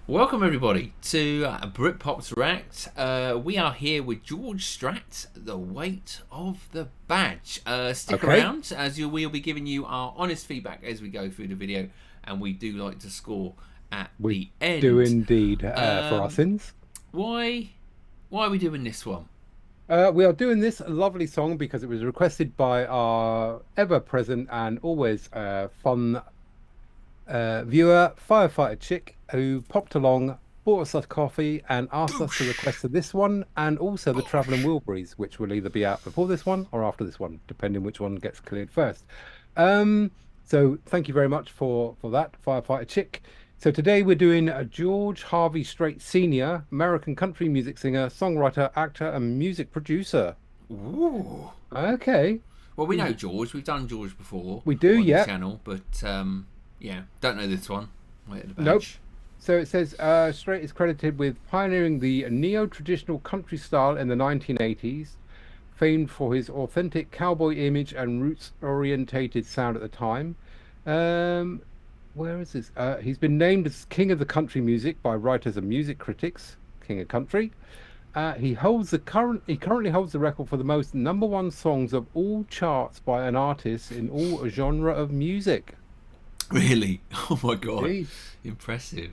Welcome everybody to Britpop's React. We are here with George Strait, The Weight of the Badge. Stick around as we'll be giving you our honest feedback as we go through the video, and we do like to score at the end. We do indeed, for our sins. Why are we doing this one? We are doing this lovely song because it was requested by our ever-present and always fun viewer, Firefighter Chick, who popped along, bought us a coffee, and asked us to request this one, and also the Travelling Wilburys, which will either be out before this one or after this one, depending which one gets cleared first. So thank you very much for that, Firefighter Chick. So today we're doing George Harvey Strait Sr., American country music singer, songwriter, actor, and music producer. Ooh. Okay. Well, we know George. We've done George before. We do, on yeah. The channel, but yeah, don't know this one. Wait at the badge. Nope. So it says Strait is credited with pioneering the neo-traditional country style in the 1980s, famed for his authentic cowboy image and roots-orientated sound at the time. Where is this? He's been named as King of the Country Music by writers and music critics. King of Country. He currently holds the record for the most #1 songs of all charts by an artist in all genre of music. Really? Oh my god! Indeed. Impressive.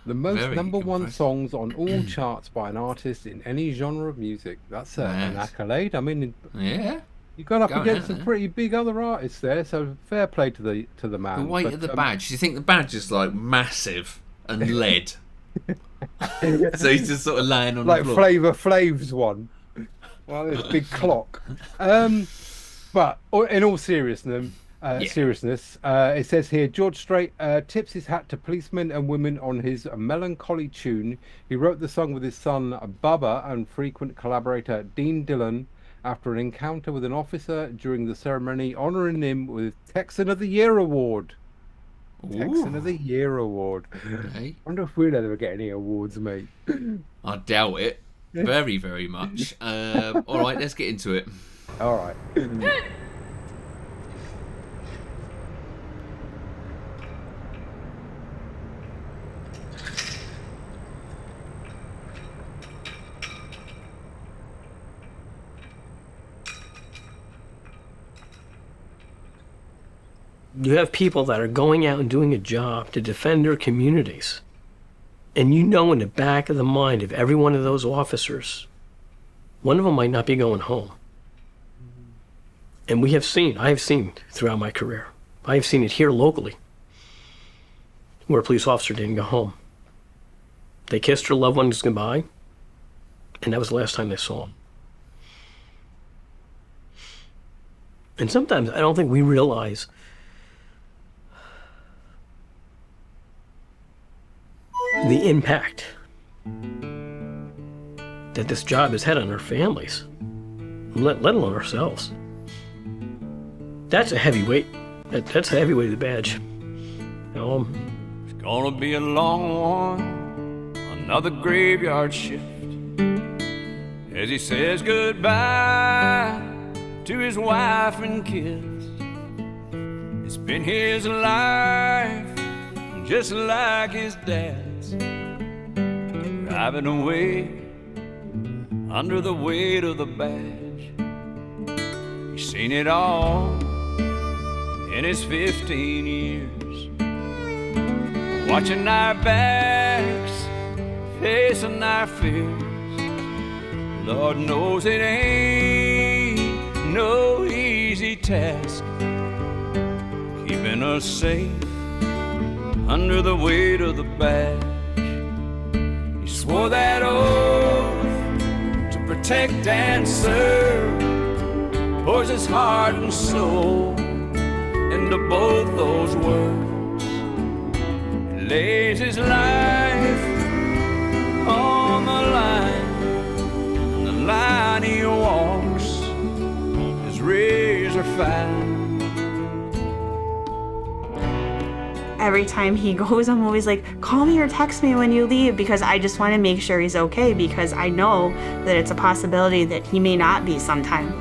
The most Very #1 impressive. songs on all charts by an artist in any genre of music. That's an Nice. accolade. I mean, Yeah. you got up Going against out some there. pretty big other artists there, so fair play to the man. The weight But, of the badge. Do you think the badge is like massive and lead? So he's just sort of laying on like the floor. Flavor Flav's one. Well, this big clock. But in all seriousness, it says here, George Strait tips his hat to policemen and women on his melancholy tune. He wrote the song with his son Bubba and frequent collaborator Dean Dillon after an encounter with an officer during the ceremony honouring him with Texan of the Year award. Texan of the Year award. Okay. I wonder if we'll ever get any awards, mate. I doubt it. Very, very much. All right, let's get into it. All right. You have people that are going out and doing a job to defend their communities. And you know in the back of the mind of every one of those officers, one of them might not be going home. And I have seen throughout my career, I have seen it here locally, where a police officer didn't go home. They kissed their loved ones goodbye, and that was the last time they saw them. And sometimes I don't think we realize the impact that this job has had on our families, let alone ourselves. That's a heavy weight. That's a heavy weight of the badge. It's gonna be a long one, another graveyard shift, as he says goodbye to his wife and kids. It's been his life, just like his dad's, driving away under the weight of the badge. He's seen it all in his 15 years, watching our backs, facing our fears. Lord knows it ain't no easy task, keeping us safe under the weight of the badge. He swore that oath to protect and serve, pours his heart and soul into both those words. He lays his life on the line, and the line he walks is razor fine. Every time he goes, I'm always like, call me or text me when you leave, because I just want to make sure he's okay, because I know that it's a possibility that he may not be sometime.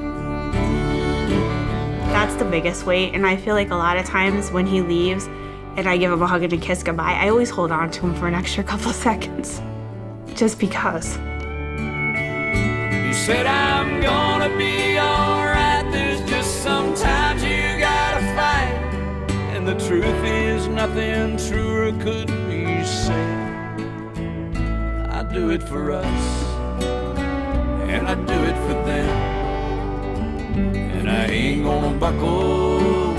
That's the biggest weight, and I feel like a lot of times when he leaves, and I give him a hug and a kiss goodbye, I always hold on to him for an extra couple seconds. Just because. You said I'm gonna be alright. There's just sometimes you gotta fight. And the truth is nothing truer could be said. I do it for us, and I do it for them. And I ain't gonna buckle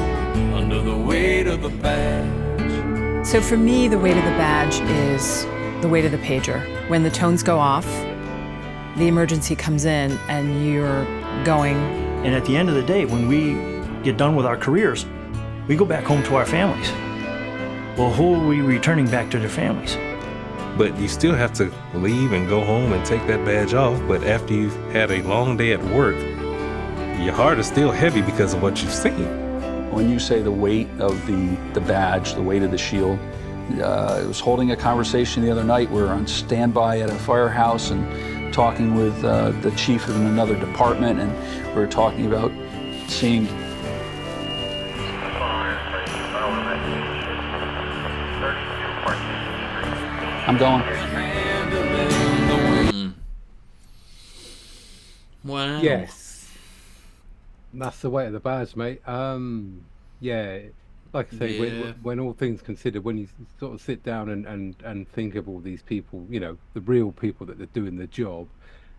under the weight of the badge. So for me, the weight of the badge is the weight of the pager. When the tones go off, the emergency comes in and you're going. And at the end of the day, when we get done with our careers, we go back home to our families. Well, who are we returning back to their families? But you still have to leave and go home and take that badge off. But after you've had a long day at work, your heart is still heavy because of what you've seen. When you say the weight of the badge, the weight of the shield, I was holding a conversation the other night. We were on standby at a firehouse and talking with the chief in another department, and we were talking about seeing. I'm going. Wow. Yes. That's the weight of the badge, mate. Yeah, like I say, Yeah. when all things considered, when you sort of sit down and think of all these people, you know, the real people that are doing the job,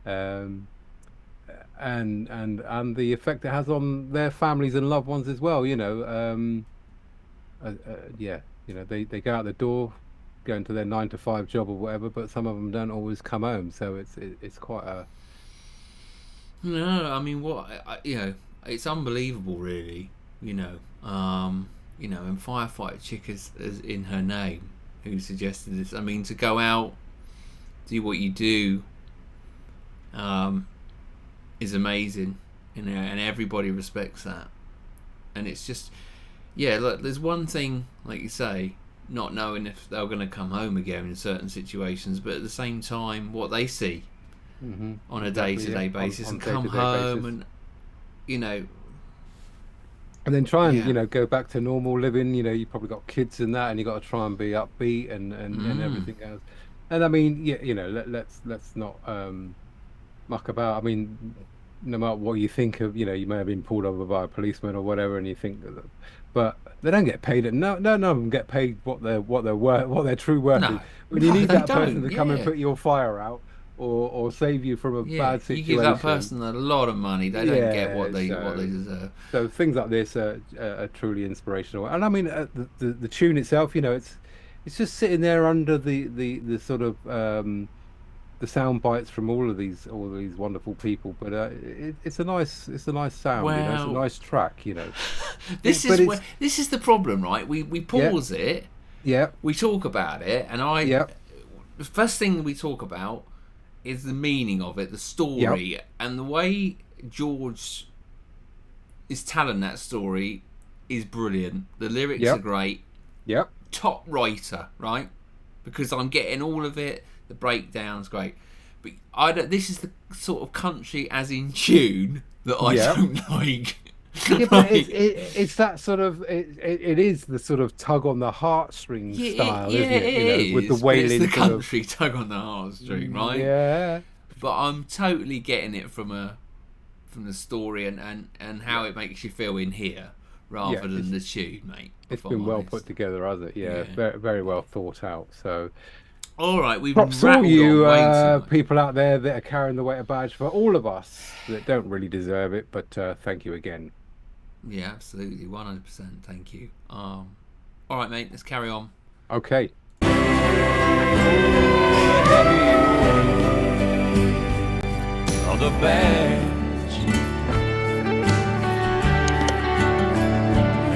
and the effect it has on their families and loved ones as well, you know, yeah, you know, they go out the door, go into their 9-to-5 job or whatever, but some of them don't always come home, so it's quite a. No, I mean, you know, it's unbelievable, really. You know, and Firefighter Chick is in her name, who suggested this. I mean, to go out, do what you do, is amazing, you know, and everybody respects that. And it's just, yeah, look, there's one thing, like you say, not knowing if they're going to come home again in certain situations, but at the same time, what they see on a day-to-day basis, and come home and, you know, and then try and, you know, go back to normal living. You know, you probably got kids and that, and you got to try and be upbeat and everything else. And I mean, yeah, you know, let's not muck about. I mean, no matter what you think of, you know, you may have been pulled over by a policeman or whatever, and you think, but they don't get paid. None of them get paid what their true worth is. When you need that person to come and put your fire out, or save you from a bad situation. You give that person a lot of money. They don't get what they deserve. So things like this are truly inspirational. And I mean, the tune itself, you know, it's just sitting there under the sort of the sound bites from all of these wonderful people. But it's a nice sound. Wow. You know, it's a nice track. You know, this is the problem, right? We pause it. Yeah. We talk about it, and the first thing we talk about is the meaning of it, the story, and the way George is telling that story is brilliant. The lyrics are great. Yep. Top writer, right? Because I'm getting all of it. The breakdown's great. But this is the sort of country as in tune that I don't like. Yeah, but it's that sort of it is the sort of tug on the heartstring style, isn't it? You know, with the wailing. It's the country tug on the heartstring, right? Yeah. But I'm totally getting it from the story and how it makes you feel in here, rather than the tune, mate. It's been well put together, hasn't it? Yeah. Very, very well thought out. So. All right, we've props to all you people out there that are carrying the weight of badge, for all of us that don't really deserve it, but thank you again. Yeah, absolutely, 100%. Thank you. All right, mate, let's carry on. Okay. Of the badge,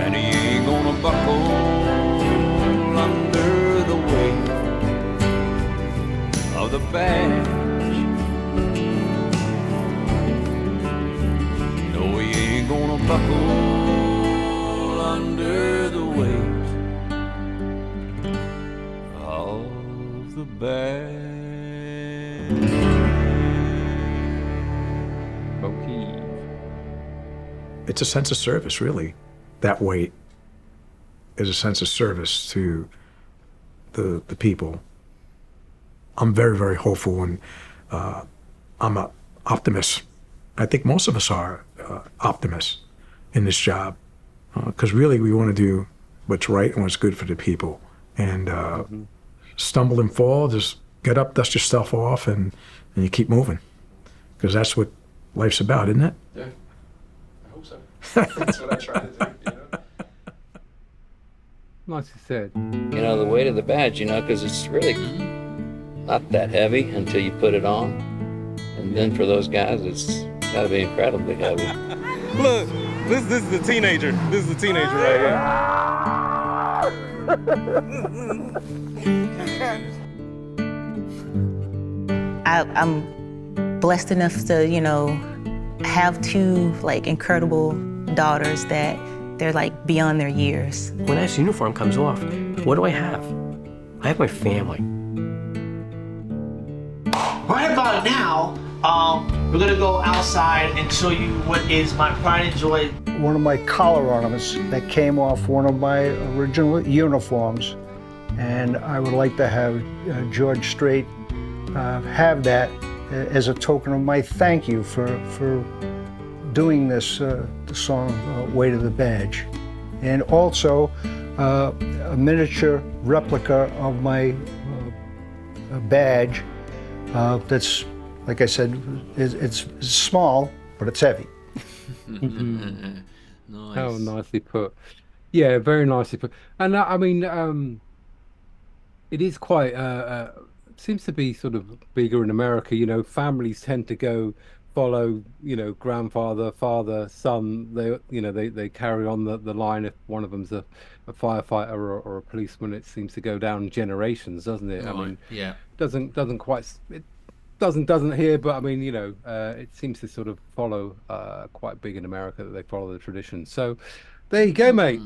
and he ain't gonna buckle under the weight of the badge. No, he ain't gonna buckle under the weight of the badge. It's a sense of service, really, that weight. is a sense of service to the people. I'm very, very hopeful, and I'm an optimist. I think most of us are optimists in this job, because really we want to do what's right and what's good for the people. And stumble and fall, just get up, dust yourself off, and you keep moving, because that's what life's about, isn't it? Yeah, I hope so. That's what I try to do, you know? Nicely said. You know, the weight of the badge, you know, because it's really not that heavy until you put it on. And then for those guys, it's got to be incredibly heavy. Look, this is the teenager. This is the teenager right here. I'm blessed enough to, you know, have two like incredible daughters that they're like beyond their years. When this uniform comes off, what do I have? I have my family. Right about now, we're gonna go outside and show you what is my pride and joy. One of my collar ornaments that came off one of my original uniforms, and I would like to have George Strait have that as a token of my thank you for doing this the song Weight of the Badge. And also a miniature replica of my badge that's, like I said, it's small, but it's heavy. Nice. How nicely put. Yeah, very nicely put. And I mean, it is quite, seems to be sort of bigger in America. You know, families tend to follow, you know, grandfather, father, son. They carry on the line. If one of them's a firefighter or a policeman, it seems to go down generations, doesn't it? Right. I mean, yeah, doesn't quite. It doesn't here, but I mean, you know, it seems to sort of follow quite big in America, that they follow the tradition. So there you go, mate.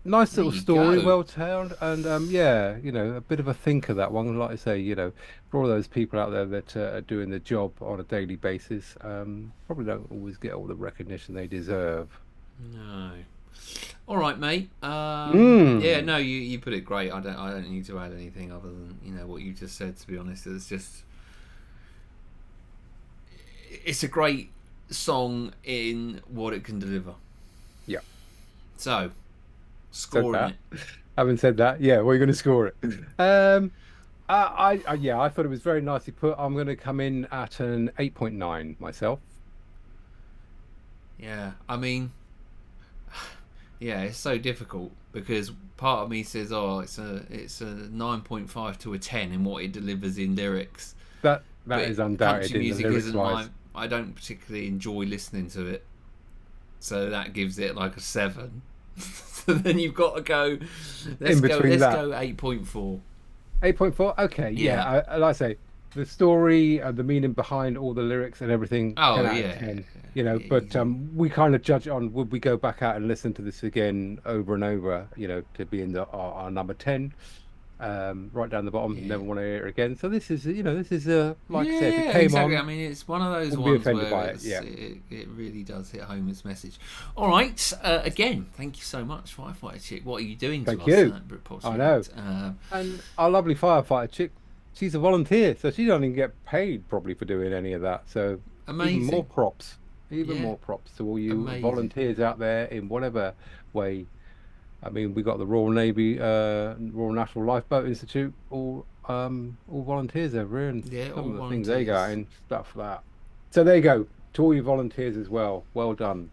Nice little story, well told, and yeah, you know, a bit of a thinker, that one. Like I say, you know, for all those people out there that are doing the job on a daily basis, probably don't always get all the recognition they deserve. No. All right, mate. Yeah, no, you put it great. I don't need to add anything other than, you know, what you just said. To be honest, it's a great song in what it can deliver. Yeah. So, scoring it. Having said that, yeah, we're going to score it. I thought it was very nicely put. I'm going to come in at an 8.9 myself. Yeah, I mean, yeah, it's so difficult because part of me says, oh, it's a 9.5 to a 10 in what it delivers in lyrics. That is undoubted. Country music in the isn't I don't particularly enjoy listening to it, so that gives it like a 7. So then you've got to go. Let's go 8.4. 8.4. Okay. Yeah. Like I say, the story, the meaning behind all the lyrics and everything. Oh 10 out of 10, you know. But we kind of judge it on, would we go back out and listen to this again over and over? You know, to be in our number 10. Right down the bottom, never want to hear it again. So this is, you know, like I said, if it came exactly. on, I mean, it's one of those wouldn't be ones offended where by it. it really does hit home its message. All right, again, thank you so much, Firefighter Chick. What are you doing to us at Britpop? I know. And our lovely Firefighter Chick, she's a volunteer, so she doesn't even get paid probably for doing any of that. So amazing. Even more props to all you volunteers out there in whatever way. I mean, we got the Royal Navy, Royal National Lifeboat Institute, all volunteers over here, and some of the things they got and stuff like that. So there you go, to all you volunteers as well. Well done.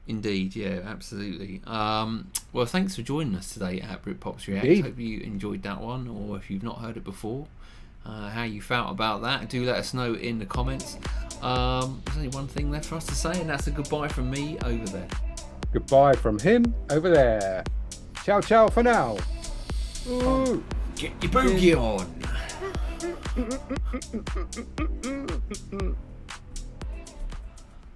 Indeed, yeah, absolutely. Well, thanks for joining us today at Britpop's React. Indeed. Hope you enjoyed that one, or if you've not heard it before, how you felt about that. Do let us know in the comments. There's only one thing left for us to say, and that's a goodbye from me over there. Goodbye from him over there. Ciao, ciao for now. Ooh. Get your boogie on.